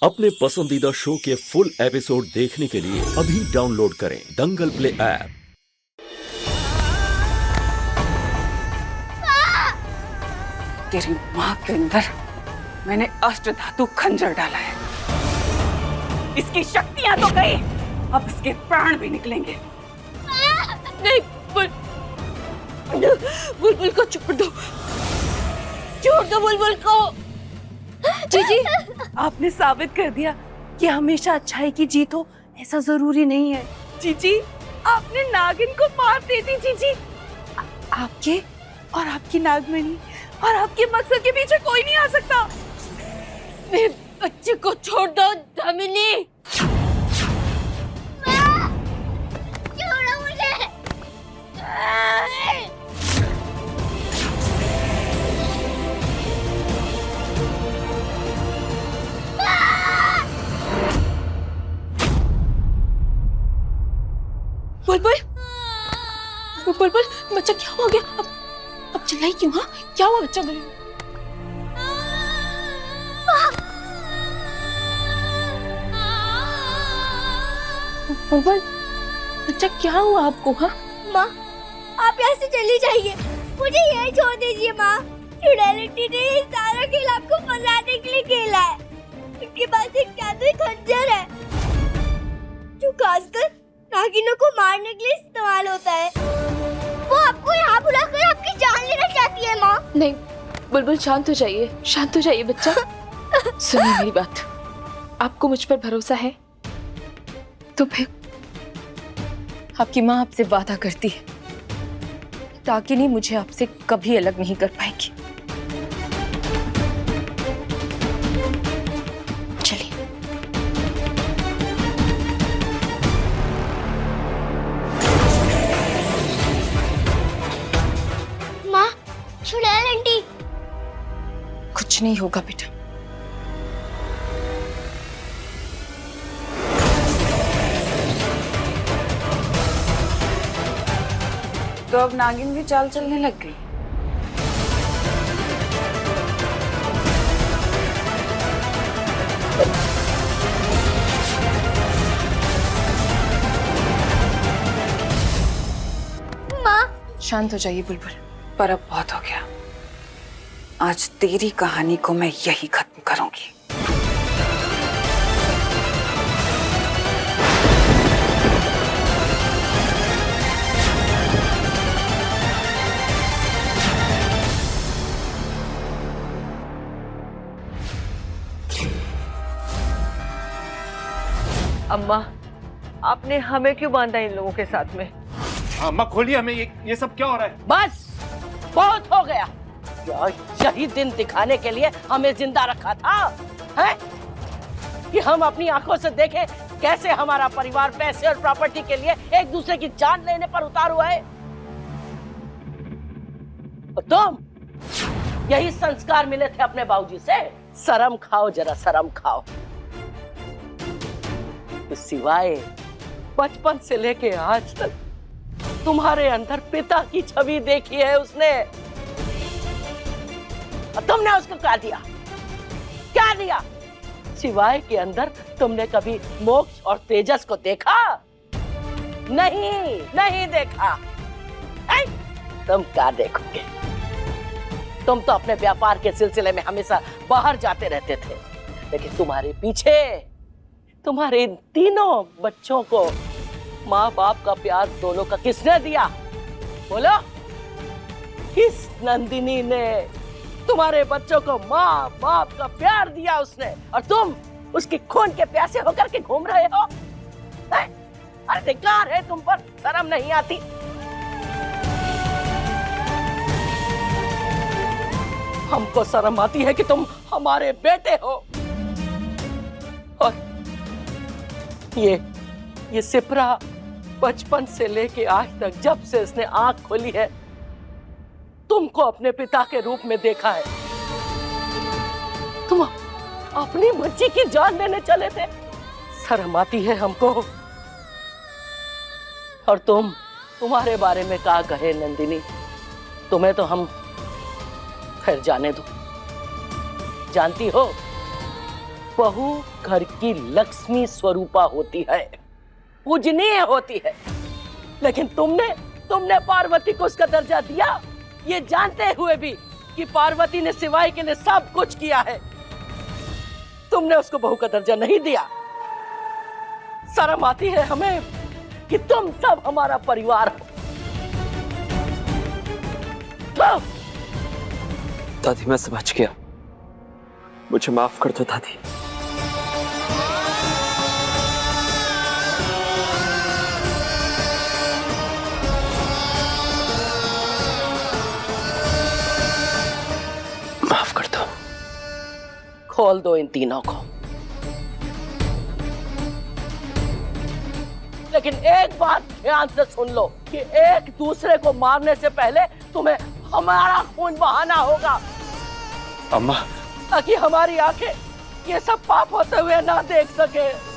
अपने पसंदीदा शो के फुल एपिसोड देखने के लिए अभी डाउनलोड करें दंगल प्ले ऐप। तेरी माँ के अंदर मैंने अष्टधातु खंजर डाला है। इसकी शक्तियां तो गई, अब इसके प्राण भी निकलेंगे। नहीं, बुलबुल को छोड़ दो, छोड़ दो बुलबुल को। जीजी, आपने साबित कर दिया कि हमेशा अच्छाई की जीत हो ऐसा जरूरी नहीं है। जीजी, आपने नागिन को मार दे दी। जीजी, आपके और आपकी नागमणि और आपके मकसद के पीछे कोई नहीं आ सकता। मेरे बच्चे को छोड़ दो दामिनी। छोड़ो मुझे। बुलबुल, बुलबुल, बच्चा क्या हो गया? अब चिल्लाई क्यों? हाँ, क्या हुआ बच्चा? बुलबुल, बच्चा क्या हुआ आपको? हाँ माँ, आप यहाँ से चली जाइए, मुझे यही छोड़ दीजिए माँ। चुड़ैलिटी ने ये सारा खेल आपको फंसाने के लिए खेला है। उनके पास एक जादुई खंजर है जो खासकर नागिनों को मारने के लिए इस्तेमाल होता है। वो आपको यहाँ बुलाकर आपकी जान लेना चाहती है माँ। नहीं बुलबुल, शांत हो जाइए, शांत हो जाइए बच्चा। सुनिए मेरी बात, आपको मुझ पर भरोसा है तो फिर आपकी माँ आपसे वादा करती है डाकिनी मुझे आपसे कभी अलग नहीं कर पाएगी। चलिए। माँ, चुड़ैल आंटी। कुछ नहीं होगा बेटा। तो अब नागिन भी चाल चलने लग गई। माँ, शांत हो जाइए बुलबुल। पर अब बहुत हो गया। आज तेरी कहानी को मैं यही खत्म करूंगी। अम्मा, आपने हमें क्यों बांधा इन लोगों के साथ में? अम्मा खोलिए हमें, ये सब क्या हो रहा है? बस बहुत हो गया। यही दिन दिखाने के लिए हमें जिंदा रखा था, है? कि हम अपनी आंखों से देखें कैसे हमारा परिवार पैसे और प्रॉपर्टी के लिए एक दूसरे की जान लेने पर उतार हुआ है। और तुम यही संस्कार मिले थे अपने बाबूजी से। शर्म खाओ, जरा शर्म खाओ। तो सिवाय बचपन से लेके आज तक तुम्हारे अंदर पिता की छवि देखी है उसने, और तुमने उसको क्या दिया? क्या दिया? सिवाय के अंदर तुमने कभी मोक्ष और तेजस को देखा? नहीं, नहीं देखा। तुम क्या देखोगे? तुम तो अपने व्यापार के सिलसिले में हमेशा बाहर जाते रहते थे, लेकिन तुम्हारे पीछे तुम्हारे तीनों बच्चों को माँ बाप का प्यार दोनों का किसने दिया? बोलो। किस नंदिनी ने तुम्हारे बच्चों को माँ बाप का प्यार दिया? उसने। और तुम उसके खून के प्यासे होकर के घूम रहे हो। अरे धिक्कार है तुम पर, शर्म नहीं आती? हमको शर्म आती है कि तुम हमारे बेटे हो। और ये सिपरा बचपन से लेके आज तक जब से इसने आंख खोली है तुमको अपने पिता के रूप में देखा है। तुम अपनी बच्ची की जान लेने चले थे। शर्म आती है हमको। और तुम्हारे बारे में क्या कहे नंदिनी? तुम्हें तो हम खैर जाने दो। जानती हो बहू घर की लक्ष्मी स्वरूपा होती है, पूजनीय होती है, लेकिन तुमने पार्वती को उसका दर्जा दिया, ये जानते हुए भी कि पार्वती ने सिवाय के लिए सब कुछ किया है, तुमने उसको बहू का दर्जा नहीं दिया। शर्म आती है हमें कि तुम सब हमारा परिवार हो। दादी मैं समझ गया, मुझे माफ कर दो दादी। माफ कर दो। खोल दो इन तीनों को, लेकिन एक बात ध्यान से सुन लो कि एक दूसरे को मारने से पहले तुम्हें हमारा खून बहाना होगा, अम्मा। ताकि हमारी आंखें ये सब पाप होते हुए ना देख सके।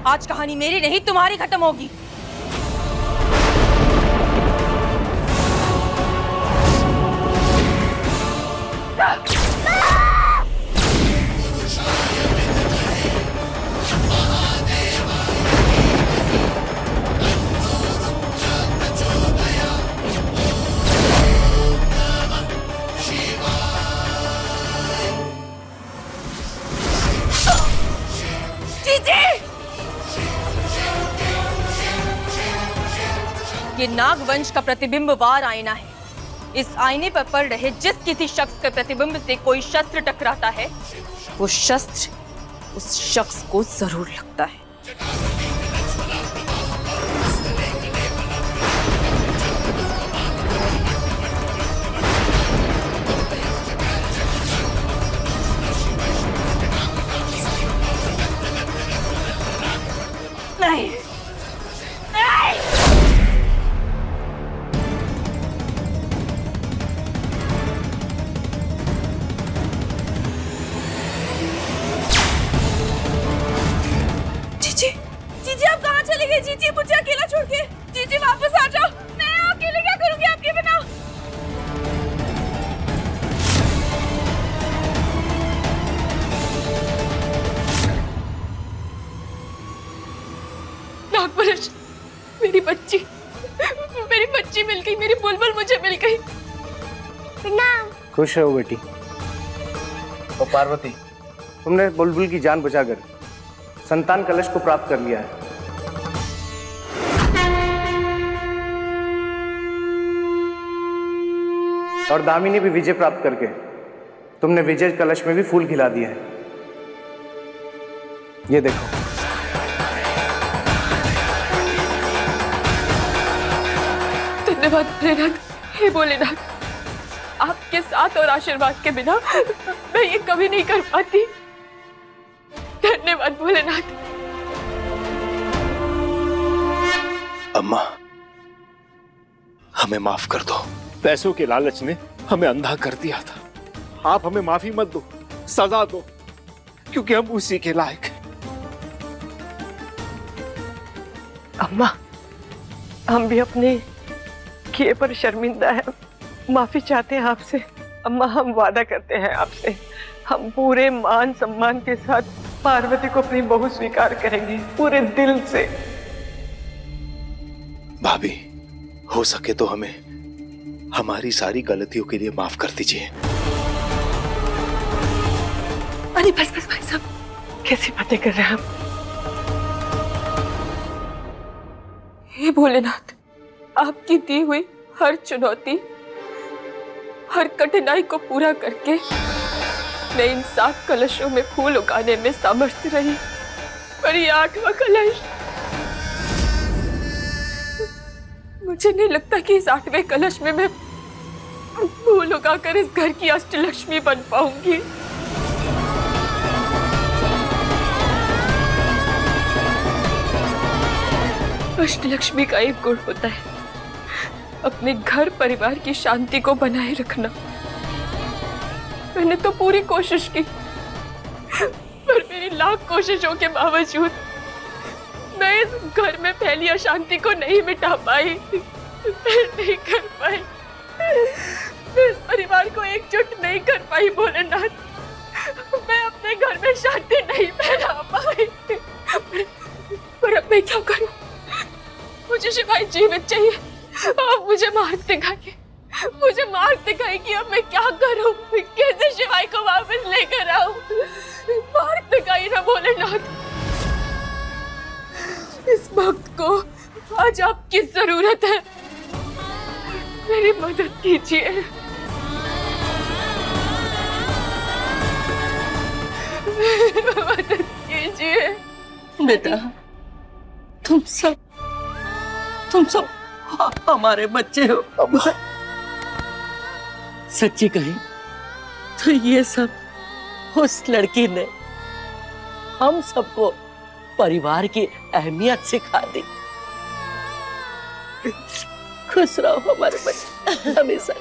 आज कहानी मेरी नहीं तुम्हारी खत्म होगी। ये नागवंश का प्रतिबिंबवार आईना है। इस आईने पर पड़ रहे जिस किसी शख्स के प्रतिबिंब से कोई शस्त्र टकराता है, वो शस्त्र उस शख्स को जरूर लगता है। नहीं, जीजी आप कहाँ चले गए? जीजी मुझे अकेला छोड़ के। जीजी वापस आ जाओ, मैं अकेले क्या करूंगी आपके बिना? नागपरश, मेरी बच्ची मिल गई, मेरी बुलबुल मुझे मिल गई। खुश रहो बेटी। और पार्वती, तुमने बुलबुल की जान बचाकर संतान कलश को प्राप्त कर लिया है। और दामिनी भी विजय प्राप्त करके तुमने विजय कलश में भी फूल खिला दिया है। ये देखो। धन्यवाद भोलेनाथ। हे भोलेनाथ, आपके साथ और आशीर्वाद के बिना मैं ये कभी नहीं कर पाती। धन्यवाद भोलेनाथ। अम्मा, हमें माफ कर दो। पैसों के लालच ने हमें अंधा कर दिया था। आप हमें माफी मत दो, सजा दो, क्योंकि हम उसी के लायक हैं। अम्मा, हम भी अपने किए पर शर्मिंदा है, माफी चाहते हैं आपसे। अम्मा, हम वादा करते हैं आपसे, हम पूरे मान सम्मान के साथ पार्वती को अपनी बहू स्वीकार करेंगे, पूरे दिल से। भाभी, हो सके तो हमें हमारी सारी गलतियों के लिए माफ कर दीजिए। अरे बस बस भाई साहब, कैसी बातें कर रहे हैं आप? हे भोलेनाथ, आपकी दी हुई हर चुनौती, हर कठिनाई को पूरा करके मैं इन 7 कलशों में फूल उगाने में समर्थ रही। पर ये 8वां कलश, मुझे नहीं लगता कि इस 8वें कलश में मैं फूल उगाकर इस घर की अष्टलक्ष्मी बन पाऊंगी। अष्टलक्ष्मी का एक गुण होता है अपने घर परिवार की शांति को बनाए रखना। मैंने तो पूरी कोशिश की, पर मेरी लाख कोशिशों के बावजूद मैं इस घर में फैली अशांति को नहीं मिटा पाई, नहीं कर पाई। मैं इस परिवार को एकजुट नहीं कर पाई भोलेनाथ। मैं अपने घर में शांति नहीं फैला पाई। पर अब मैं क्या करूं? मुझे शिवाई जीवित चाहिए। अब मुझे मार दिखाइए, मुझे मार दिखाइए कि अब मैं क्या करूं? कैसे शिवाई को वापस लेकर आऊं? मार दिखाइए ना भोलेनाथ। इस वक्त को आज आपकी जरूरत है, मेरी मदद कीजिए। मदद कीजिए। बेटा, तुम सब हमारे बच्चे हो। सच्ची कही तो ये सब उस लड़की ने हम सबको परिवार की अहमियत सिखा दी। खुश रहो हमारे बच्चे हमेशा।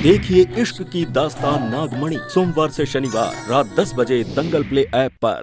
देखिए इश्क की दास्तान नागमणि सोमवार से शनिवार रात 10 बजे दंगल प्ले ऐप पर।